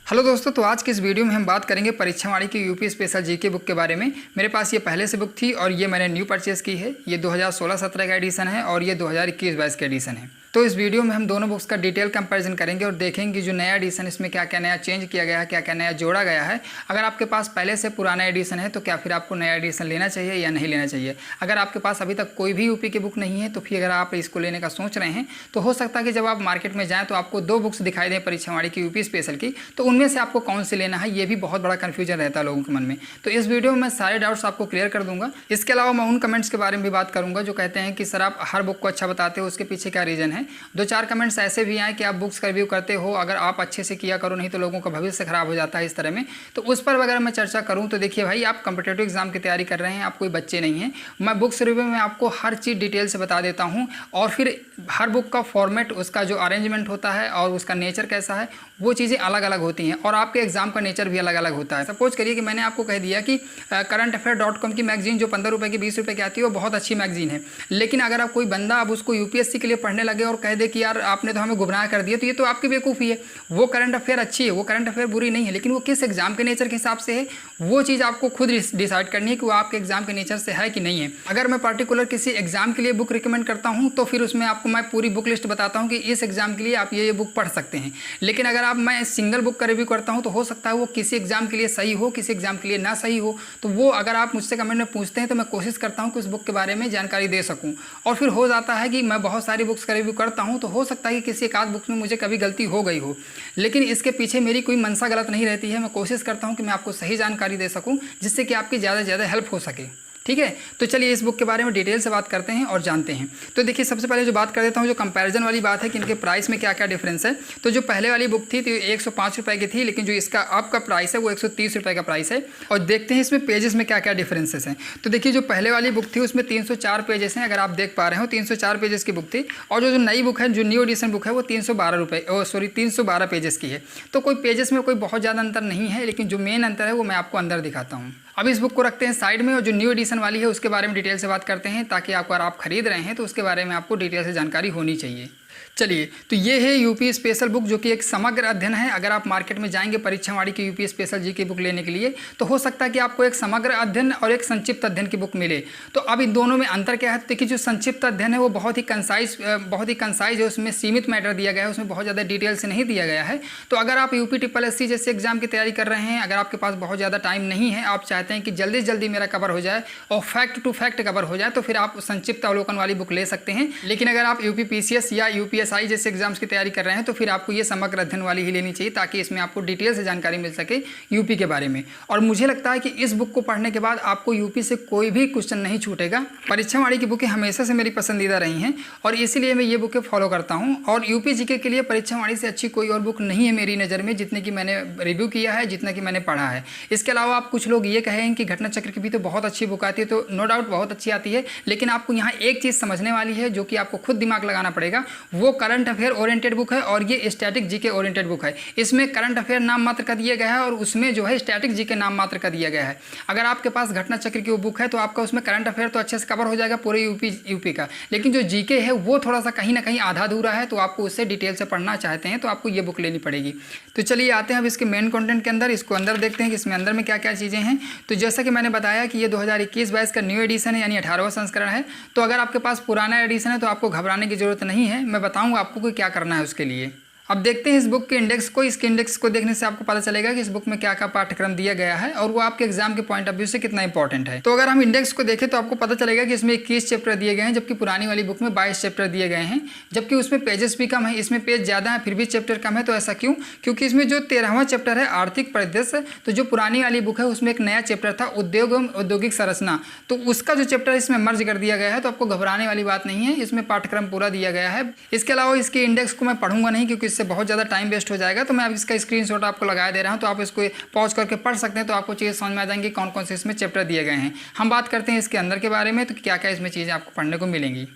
Hello दोस्तों, तो आज की इस वीडियो में हम बात करेंगे परीक्षावाणी की यूपी स्पेशल जीके बुक के बारे में। मेरे पास ये पहले से बुक थी और ये मैंने न्यू परचेज़ की है। ये 2016-17 का एडिशन है और ये 2021-22 का एडिशन है। तो इस वीडियो में हम दोनों बुक्स का डिटेल कंपैरिजन करेंगे और देखेंगे जो नया एडिशन इसमें क्या क्या नया चेंज किया गया है, क्या क्या नया जोड़ा गया है। अगर आपके पास पहले से पुराना एडिशन है तो क्या फिर आपको नया एडिशन लेना चाहिए या नहीं लेना चाहिए। अगर आपके पास अभी तक कोई भी यूपी की बुक नहीं है तो फिर अगर आप इसको लेने का सोच रहे हैं तो हो सकता है कि जब आप मार्केट में जाएँ तो आपको दो बुक्स दिखाई दें परीक्षावाणी की यूपी स्पेशल की, तो उनमें से आपको कौन सी लेना है ये भी बहुत बड़ा कन्फ्यूजन रहता है लोगों के मन में। तो इस वीडियो में मैं सारे डाउट्स आपको क्लियर कर दूंगा। इसके अलावा मैं उन कमेंट्स के बारे में भी बात करूंगा जो कहते हैं कि सर आप हर बुक को अच्छा बताते हो, उसके पीछे क्या रीज़न है। दो चार कमेंट्स ऐसे भी आए कि आप बुक्स का रिव्यू करते हो, अगर आप अच्छे से किया करो, नहीं तो लोगों का भविष्य खराब हो जाता है इस तरह में। तो उस पर अगर मैं चर्चा करूँ तो देखिए भाई, आप कॉम्पिटिटिव एग्जाम की तैयारी कर रहे हैं, आप कोई बच्चे नहीं हैं। मैं बुक्स रिव्यू में आपको हर चीज़ डिटेल से बता देता हूँ और फिर हर बुक का फॉर्मेट, उसका जो अरेंजमेंट होता है और उसका नेचर कैसा है, वो चीज़ें अलग अलग होती हैं और आपके एग्जाम का नेचर भी अलग अलग होता है। सपोज करिए कि मैंने आपको कह दिया कि currentaffair.com की मैगजीन जो 15 रुपये की 20 रुपये की आती है वो बहुत अच्छी मैगजीन है, लेकिन अगर आप कोई बंदा अब उसको यूपीएससी के लिए पढ़ने लगे और कह दे कि यार आपने तो हमें गुमराह कर दिया, तो ये तो आपकी बेवकूफ़ी है। वो करंट अफेयर अच्छी है, वो करंट अफेयर बुरी नहीं है, लेकिन वो किस एग्जाम के नेचर के हिसाब से है वो चीज़ आपको खुद डिसाइड करनी है कि वो आपके एग्जाम के नेचर से है कि नहीं है। अगर मैं पर्टिकुलर किसी एग्जाम के लिए बुक रिकमेंड करता हूँ तो फिर उसमें आपको मैं पूरी बुक लिस्ट बताता हूँ कि इस एग्जाम के लिए आप ये बुक पढ़ सकते हैं। लेकिन अगर आप मैं सिंगल बुक का रिव्यू करता हूँ तो हो सकता है वो किसी एग्जाम के लिए सही हो, किसी एग्जाम के लिए ना सही हो। तो वो अगर आप मुझसे कमेंट में पूछते हैं तो मैं कोशिश करता हूँ कि उस बुक के बारे में जानकारी दे सकूँ। और फिर हो जाता है कि मैं बहुत सारी बुक्स का रिव्यू करता हूँ तो हो सकता है कि किसी एक आध बुक में मुझे कभी गलती हो गई हो, लेकिन इसके पीछे मेरी कोई मंशा गलत नहीं रहती है। मैं कोशिश करता हूँ कि मैं आपको सही जानकारी दे सकूँ जिससे कि आपकी ज़्यादा से ज़्यादा हेल्प हो सके। ठीक है, तो चलिए इस बुक के बारे में डिटेल से बात करते हैं और जानते हैं। तो देखिए, सबसे पहले जो बात कर देता हूँ, जो कंपैरिजन वाली बात है कि इनके प्राइस में क्या क्या डिफरेंस है। तो जो पहले वाली बुक थी तो 105 रुपये की थी, लेकिन जो इसका अब का प्राइस है वो 130 रुपये का प्राइस है। और देखते हैं इसमें पेजेस में क्या क्या डिफरेंसेस हैं। तो देखिए, जो पहले वाली बुक थी उसमें 304 पेजेस हैं, अगर आप देख पा रहे हो 304 पेजेस की बुक थी। और जो नई बुक है, जो न्यू एडिशन बुक है, वो 312 पेजेस की है। तो कोई पेजेस में कोई बहुत ज़्यादा अंतर नहीं है, लेकिन जो मेन अंतर है वो मैं आपको अंदर दिखाता हूँ। अब इस बुक को रखते हैं साइड में और जो न्यू एडिशन वाली है उसके बारे में डिटेल से बात करते हैं, ताकि आपको अगर आप खरीद रहे हैं तो उसके बारे में आपको डिटेल से जानकारी होनी चाहिए। चलिए, तो ये है यूपी स्पेशल बुक जो कि एक समग्र अध्ययन है। अगर आप मार्केट में जाएंगे परीक्षावाणी की यूपी स्पेशल जी की बुक लेने के लिए तो हो सकता है कि आपको एक समग्र अध्ययन और एक संक्षिप्त अध्ययन की बुक मिले। तो अब इन दोनों में अंतर क्या है? तो देखिए, जो संक्षिप्त अध्ययन है वो बहुत ही कंसाइज है, उसमें सीमित मैटर दिया गया है, उसमें बहुत ज़्यादा डिटेल से नहीं दिया गया है। तो अगर आप यूपी SSC जैसे एग्जाम की तैयारी कर रहे हैं, अगर आपके पास बहुत ज़्यादा टाइम नहीं है, आप चाहते हैं कि जल्दी से जल्दी मेरा कवर हो जाए और फैक्ट टू फैक्ट कवर हो जाए, तो फिर आप संक्षिप्त अवलोकन वाली बुक ले सकते हैं। लेकिन अगर आप यूपी PCS या UPSI जैसे एग्जाम्स की तैयारी कर रहे हैं तो फिर आपको ये समग्र अध्ययन वाली ही लेनी चाहिए, ताकि इसमें आपको डिटेल से जानकारी मिल सके यूपी के बारे में। और मुझे लगता है कि इस बुक को पढ़ने के बाद आपको यूपी से कोई भी क्वेश्चन नहीं छूटेगा। परीक्षावाणी की बुकें हमेशा से मेरी पसंदीदा रही हैं और इसीलिए मैं ये बुकें फॉलो करता हूँ। और यूपी जीके के लिए परीक्षावाणी से अच्छी कोई और बुक नहीं है मेरी नज़र में, जितने की मैंने रिव्यू किया है, जितना कि मैंने पढ़ा है। इसके अलावा आप कुछ लोग ये कहें कि घटना चक्र की भी तो बहुत अच्छी बुक आती है, तो नो डाउट बहुत अच्छी आती है, लेकिन आपको यहाँ एक चीज़ समझने वाली है जो कि आपको खुद दिमाग लगाना पड़ेगा। वो करंट अफेयर ओरिएंटेड बुक है और ये स्टैटिक जीके ओरिएंटेड बुक है। इसमें करंट अफेयर नाम मात्र का दिया गया है और उसमें जो है स्टैटिक जीके नाम मात्र का दिया गया है। अगर आपके पास घटना चक्र की वो बुक है तो आपका उसमें करंट अफेयर तो अच्छे से कवर हो जाएगा पूरे यूपी का, लेकिन जो जीके है वो थोड़ा सा कहीं ना कहीं आधा अधूरा है। तो आपको उससे डिटेल से पढ़ना चाहते हैं तो आपको ये बुक लेनी पड़ेगी। तो चलिए आते हैं अब इसके मेन कंटेंट के अंदर। इसको अंदर देखते हैं कि इसमें अंदर में क्या क्या चीज़ें हैं। तो जैसा कि मैंने बताया कि ये 2021-22 का न्यू एडिशन है, यानी 18वां संस्करण है। तो अगर आपके पास पुराना एडिशन है तो आपको घबराने की जरूरत नहीं है, मैं बताऊँगा आपको कि क्या करना है उसके लिए। अब देखते हैं इस बुक के इंडेक्स को। इसके इंडेक्स को देखने से आपको पता चलेगा कि इस बुक में क्या क्या पाठ्यक्रम दिया गया है और वो आपके एग्जाम के पॉइंट ऑफ व्यू से कितना इंपॉर्टेंट है। तो अगर हम इंडेक्स को देखें तो आपको पता चलेगा कि इसमें 21 चैप्टर दिए गए हैं, जबकि पुरानी वाली बुक में 22 चैप्टर दिए गए हैं, जबकि उसमें पेजेस भी कम है। इसमें पेज ज़्यादा है फिर भी चैप्टर कम है। तो ऐसा क्यों? क्योंकि इसमें जो 13वां चैप्टर है आर्थिक परिदृश्य, तो जो पुरानी वाली बुक है उसमें एक नया चैप्टर था उद्योग एवं औद्योगिक संरचना, तो उसका जो चैप्टर इसमें मर्ज कर दिया गया है। तो आपको घबराने वाली बात नहीं है, इसमें पाठ्यक्रम पूरा दिया गया है। इसके अलावा इसके इंडेक्स को मैं पढ़ूंगा नहीं क्योंकि इससे बहुत ज़्यादा टाइम वेस्ट हो जाएगा, तो मैं अब इसका स्क्रीनशॉट आपको लगा दे रहा हूं, तो आप इसको पॉज करके पढ़ सकते हैं। तो आपको चीज़ समझ में आ जाएंगी कौन कौन से इसमें चैप्टर दिए गए हैं। हम बात करते हैं इसके अंदर के बारे में, तो क्या क्या इसमें चीज़ें आपको पढ़ने को मिलेंगी।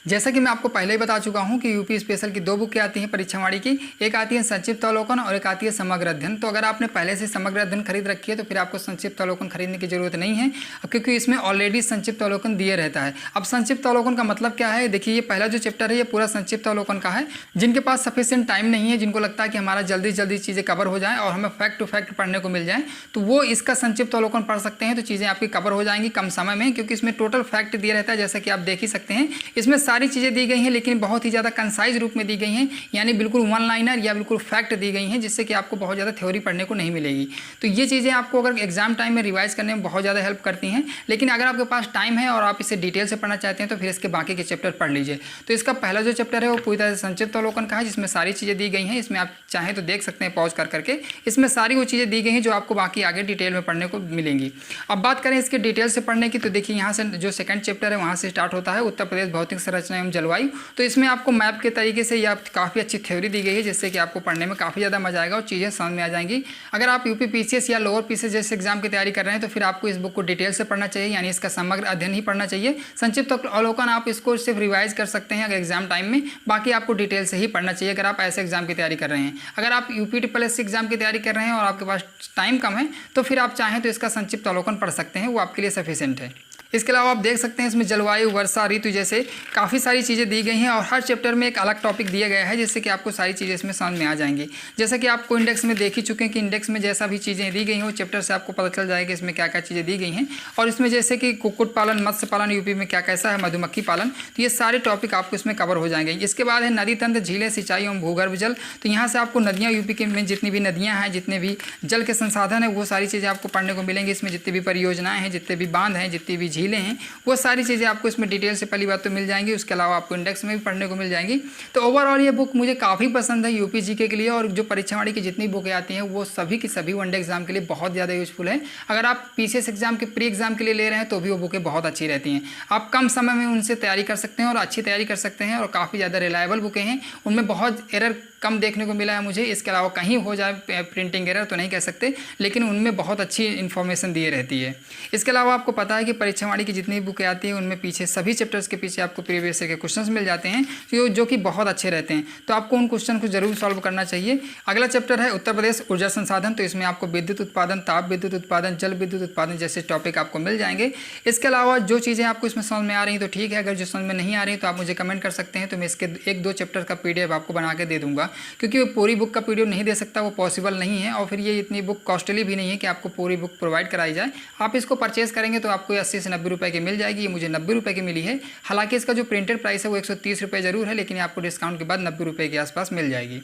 जैसा कि मैं आपको पहले ही बता चुका हूं कि यूपी स्पेशल की 2 बुकें आती हैं परीक्षावाणी की, एक आती है संक्षिप्त अवलोकन और एक आती है समग्र अध्ययन। तो अगर आपने पहले से समग्र अध्ययन खरीद रखी है तो फिर आपको संक्षिप्त अवलोकन खरीदने की जरूरत नहीं है, क्योंकि इसमें ऑलरेडी संक्षिप्त अवलोकन दिए रहता है। अब संक्षिप्त अवलोकन का मतलब क्या है, देखिए ये पहला जो चैप्टर है ये पूरा संक्षिप्त अवलोकन का है। जिनके पास सफिशिएंट टाइम नहीं है, जिनको लगता है कि हमारा जल्दी जल्दी चीज़ें कवर हो जाएं और हमें फैक्ट टू फैक्ट पढ़ने को मिल जाए, तो वो इसका संक्षिप्त अवलोकन पढ़ सकते हैं। तो चीज़ें आपकी कवर हो जाएंगी कम समय में, क्योंकि इसमें टोटल फैक्ट दिया रहता है, जैसा कि आप देख ही सकते हैं। इसमें सारी चीज़ें दी गई हैं, लेकिन बहुत ही ज़्यादा कंसाइज रूप में दी गई हैं, यानी बिल्कुल वन लाइनर या बिल्कुल फैक्ट दी गई हैं, जिससे कि आपको बहुत ज़्यादा थ्योरी पढ़ने को नहीं मिलेगी। तो ये चीज़ें आपको अगर एग्जाम टाइम में रिवाइज करने में बहुत ज़्यादा हेल्प करती हैं। लेकिन अगर आपके पास टाइम है और आप इसे डिटेल से पढ़ना चाहते हैं तो फिर इसके बाकी के चैप्टर पढ़ लीजिए। तो इसका पहला जो चैप्टर है वो पूरी तरह से संक्षिप्त अवलोकन का है, जिसमें सारी चीज़ें दी गई हैं। इसमें आप चाहें तो देख सकते हैं पॉज कर करके, इसमें सारी वो चीज़ें दी गई हैं जो आपको बाकी आगे डिटेल में पढ़ने को मिलेंगी। अब बात करें इसके डिटेल से पढ़ने की, तो देखिए यहाँ से जो सेकंड चैप्टर है वहाँ से स्टार्ट होता है, उत्तर प्रदेश भौतिक संरचना एवं जलवायु। तो इसमें आपको मैप के तरीके से या काफ़ी अच्छी थ्योरी दी गई है, जिससे कि आपको पढ़ने में काफ़ी ज़्यादा मजा आएगा और चीज़ें समझ में आ जाएंगी। अगर आप यूपी पीसीएस या लोअर पीसीएस जैसे एग्जाम की तैयारी कर रहे हैं तो फिर आपको इस बुक को डिटेल से पढ़ना चाहिए, यानी इसका समग्र अध्ययन ही पढ़ना चाहिए। संक्षिप्त अवलोकन आप इसको सिर्फ रिवाइज कर सकते हैं अगर एग्जाम टाइम में, बाकी आपको डिटेल से ही पढ़ना चाहिए अगर आप ऐसे एग्जाम की तैयारी कर रहे हैं। अगर आप UPSC एग्जाम की तैयारी कर रहे हैं और आपके पास टाइम कम है तो फिर आप चाहें तो इसका संक्षिप्त अवलोकन पढ़ सकते हैं, वो आपके लिए सफिशिएंट है। इसके अलावा आप देख सकते हैं इसमें जलवायु, वर्षा ऋतु जैसे काफ़ी सारी चीज़ें दी गई हैं और हर चैप्टर में एक अलग टॉपिक दिया गया है, जिससे कि आपको सारी चीज़ें इसमें समझ में आ जाएंगी। जैसा कि आपको इंडेक्स में देख ही चुके हैं कि इंडेक्स में जैसा भी चीज़ें दी गई हैं वो चैप्टर से आपको पता चल जाएगा इसमें क्या क्या चीज़ें दी गई हैं। और इसमें जैसे कि कुक्कुट पालन, मत्स्य पालन यूपी में क्या कैसा है, मधुमक्खी पालन, तो ये सारे टॉपिक आपको इसमें कवर हो जाएंगे। इसके बाद है नदी तंत्र, झीलें, सिंचाई एवं भूगर्भ जल। तो यहाँ से आपको नदियाँ, यूपी के में जितनी भी नदियाँ हैं, जितने भी जल के संसाधन हैं, वो सारी चीज़ें आपको पढ़ने को मिलेंगी। इसमें जितनी भी परियोजनाएँ हैं, जितने भी बांध हैं, जितनी भी झीलें हैं, वो सारी चीज़ें आपको इसमें डिटेल से पहली बात तो मिल जाएंगी। उसके अलावा आपको इंडेक्स में भी पढ़ने को मिल जाएंगी। तो ओवरऑल ये बुक मुझे काफ़ी पसंद है यूपी जीके के लिए, और जो परीक्षावाणी की जितनी बुकें आती हैं वो सभी की सभी वनडे एग्जाम के लिए बहुत ज़्यादा यूजफुल है। अगर आप पीसीएस एग्जाम के प्री एग्जाम के लिए ले रहे हैं तो भी वो बुकें बहुत अच्छी रहती हैं। आप कम समय में उनसे तैयारी कर सकते हैं और अच्छी तैयारी कर सकते हैं, और काफ़ी ज़्यादा रिलायबल बुकें हैं। उनमें बहुत एरर कम देखने को मिला है मुझे। इसके अलावा कहीं हो जाए प्रिंटिंग एरर तो नहीं कह सकते, लेकिन उनमें बहुत अच्छी इन्फॉर्मेशन दी रहती है। इसके अलावा आपको पता है कि परीक्षावाणी की जितनी बुकें आती हैं उनमें पीछे सभी चैप्टर्स के पीछे आपको प्रीवियस ईयर के क्वेश्चंस मिल जाते हैं, जो कि बहुत अच्छे रहते हैं। तो आपको उन क्वेश्चन को जरूर सॉल्व करना चाहिए। अगला चैप्टर है उत्तर प्रदेश ऊर्जा संसाधन। तो इसमें आपको विद्युत उत्पादन, ताप विद्युत उत्पादन, जल विद्युत उत्पादन जैसे टॉपिक आपको मिल जाएंगे। इसके अलावा जो चीज़ें आपको इसमें समझ में आ रही हैं तो ठीक है, अगर जो समझ में नहीं आ रही तो आप मुझे कमेंट कर सकते हैं, तो मैं इसके 1-2 चैप्टर का PDF आपको बना के दे दूँगा, क्योंकि वो पूरी बुक का PDF नहीं दे सकता, वो पॉसिबल नहीं है। और फिर ये इतनी बुक कॉस्टली भी नहीं है कि आपको पूरी बुक प्रोवाइड कराई जाए। आप इसको परचेस करेंगे तो आपको 80 से 90 रुपये की मिल जाएगी। ये मुझे 90 रुपये की मिली है। हालांकि इसका जो प्रिंटेड प्राइस है वो 130 रुपये जरूर है, लेकिन आपको डिस्काउंट के बाद 90 रुपये के आसपास मिल जाएगी।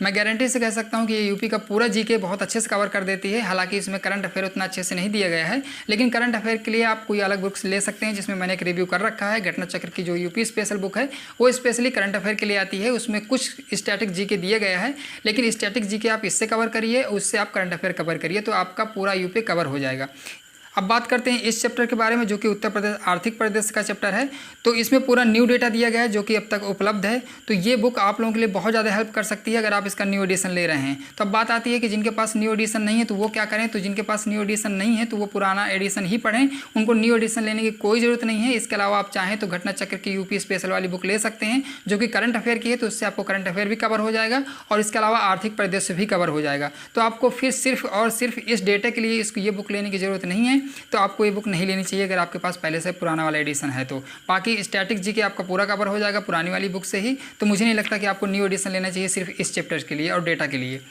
मैं गारंटी से कह सकता हूं कि ये यूपी का पूरा जीके बहुत अच्छे से कवर कर देती है। हालांकि इसमें करंट अफेयर उतना अच्छे से नहीं दिया गया है, लेकिन करंट अफेयर के लिए आप कोई अलग बुक्स ले सकते हैं, जिसमें मैंने एक रिव्यू कर रखा है। घटना चक्र की जो यूपी स्पेशल बुक है वो स्पेशली करंट अफेयर के लिए आती है। उसमें कुछ स्टैटिक जीके दिया गया है, लेकिन स्टैटिक जीके आप इससे कवर करिए, उससे आप करंट अफेयर कवर करिए, तो आपका पूरा यूपी कवर हो जाएगा। अब बात करते हैं इस चैप्टर के बारे में, जो कि उत्तर प्रदेश आर्थिक परिदृश्य का चैप्टर है। तो इसमें पूरा न्यू डेटा दिया गया है जो कि अब तक उपलब्ध है। तो ये बुक आप लोगों के लिए बहुत ज़्यादा हेल्प कर सकती है अगर आप इसका न्यू एडिशन ले रहे हैं। तो अब बात आती है कि जिनके पास न्यू एडिशन नहीं है तो वो क्या करें। तो जिनके पास न्यू एडिशन नहीं है तो वो पुराना एडिशन ही पढ़ें, उनको न्यू एडिशन लेने की कोई ज़रूरत नहीं है। इसके अलावा आप चाहें तो घटना चक्र की यूपी स्पेशल वाली बुक ले सकते हैं, जो कि करंट अफेयर की है, तो उससे आपको करंट अफेयर भी कवर हो जाएगा और इसके अलावा आर्थिक परिदृश्य भी कवर हो जाएगा। तो आपको फिर सिर्फ और सिर्फ इस डेटा के लिए ये बुक लेने की ज़रूरत नहीं है। तो आपको ये बुक नहीं लेनी चाहिए अगर आपके पास पहले से पुराना वाला एडिशन है। तो बाकी स्टैटिक जीके आपका पूरा कवर हो जाएगा पुरानी वाली बुक से ही। तो मुझे नहीं लगता कि आपको न्यू एडिशन लेना चाहिए सिर्फ इस चैप्टर के लिए और डेटा के लिए।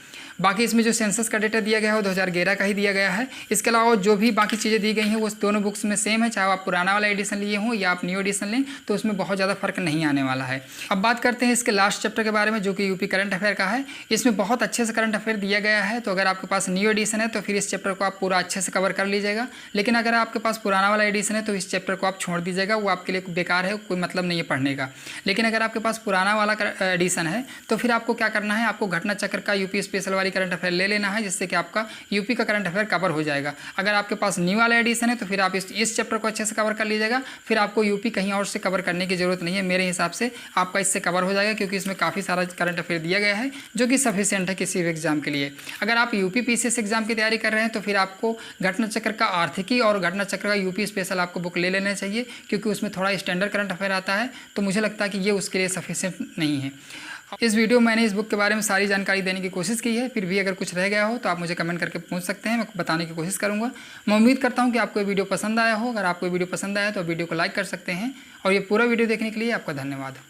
बाकी इसमें जो सेंसस का डेटा दिया गया है वो 2011 का ही दिया गया है। इसके अलावा जो भी बाकी चीज़ें दी गई हैं वो दोनों बुक्स में सेम है, चाहे आप पुराना वाला एडिशन लिए हों या आप न्यू एडिशन लें, तो उसमें बहुत ज़्यादा फर्क नहीं आने वाला है। अब बात करते हैं इसके लास्ट चैप्टर के बारे में, जो कि यूपी करंट अफेयर का है। इसमें बहुत अच्छे से करंट अफेयर दिया गया है। तो अगर आपके पास न्यू एडिशन है तो फिर इस चैप्टर को आप पूरा अच्छे से कवर कर लीजिएगा, लेकिन अगर आपके पास पुराना वाला एडिशन है तो इस चैप्टर को आप छोड़ दीजिएगा, वो आपके लिए बेकार है, कोई मतलब नहीं है पढ़ने का। लेकिन अगर आपके पास पुराना वाला एडिशन है तो फिर आपको क्या करना है, आपको घटना चक्र का यूपी स्पेशल वाली सारी करंट अफेयर ले लेना है, जिससे कि आपका यूपी का करंट अफेयर कवर हो जाएगा। अगर आपके पास न्यू वाला एडिशन है तो फिर आप इस चैप्टर को अच्छे से कवर कर लीजिएगा, फिर आपको यूपी कहीं और से कवर करने की जरूरत नहीं है। मेरे हिसाब से आपका इससे कवर हो जाएगा, क्योंकि इसमें काफ़ी सारा करंट अफेयर दिया गया है जो कि सफिशिएंट है किसी भी एग्जाम के लिए। अगर आप यूपी पीसीएस एग्जाम की तैयारी कर रहे हैं तो फिर आपको घटना चक्र का आर्थिकी और घटना चक्र का यूपी स्पेशल आपको बुक ले लेना चाहिए, क्योंकि उसमें थोड़ा स्टैंडर्ड करंट अफेयर आता है। तो मुझे लगता है कि ये उसके लिए सफिशिएंट नहीं है। इस वीडियो में मैंने इस बुक के बारे में सारी जानकारी देने की कोशिश की है, फिर भी अगर कुछ रह गया हो तो आप मुझे कमेंट करके पूछ सकते हैं, मैं बताने की कोशिश करूंगा। मैं उम्मीद करता हूं कि आपको ये वीडियो पसंद आया हो। अगर आपको ये वीडियो पसंद आया तो वीडियो को लाइक कर सकते हैं, और ये पूरा वीडियो देखने के लिए आपका धन्यवाद।